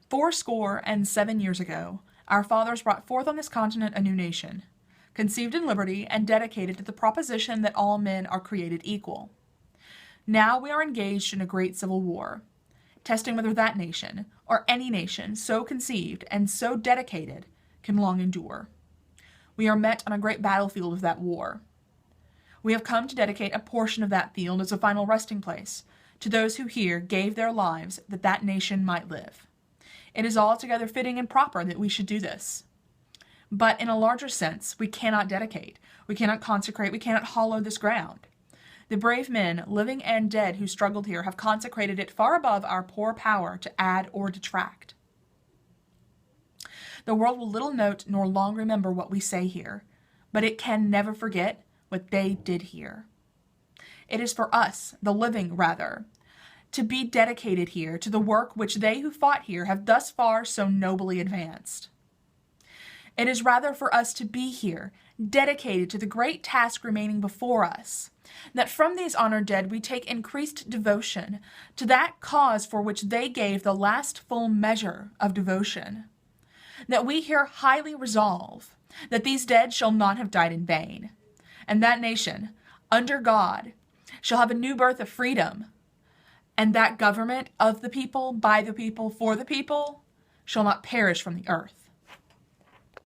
fourscore and 7 years ago, our fathers brought forth on this continent a new nation, conceived in liberty and dedicated to the proposition that all men are created equal. Now we are engaged in a great civil war, testing whether that nation, or any nation so conceived and so dedicated, can long endure. We are met on a great battlefield of that war. We have come to dedicate a portion of that field as a final resting place to those who here gave their lives that that nation might live. It is altogether fitting and proper that we should do this. But in a larger sense, we cannot dedicate, we cannot consecrate, we cannot hallow this ground. The brave men, living and dead, who struggled here have consecrated it far above our poor power to add or detract. The world will little note nor long remember what we say here, but it can never forget what they did here. It is for us, the living rather, to be dedicated here to the work which they who fought here have thus far so nobly advanced. It is rather for us to be here, dedicated to the great task remaining before us, that from these honored dead we take increased devotion to that cause for which they gave the last full measure of devotion, that we here highly resolve that these dead shall not have died in vain, and that nation, under God, shall have a new birth of freedom, and that government of the people, by the people, for the people, shall not perish from the earth.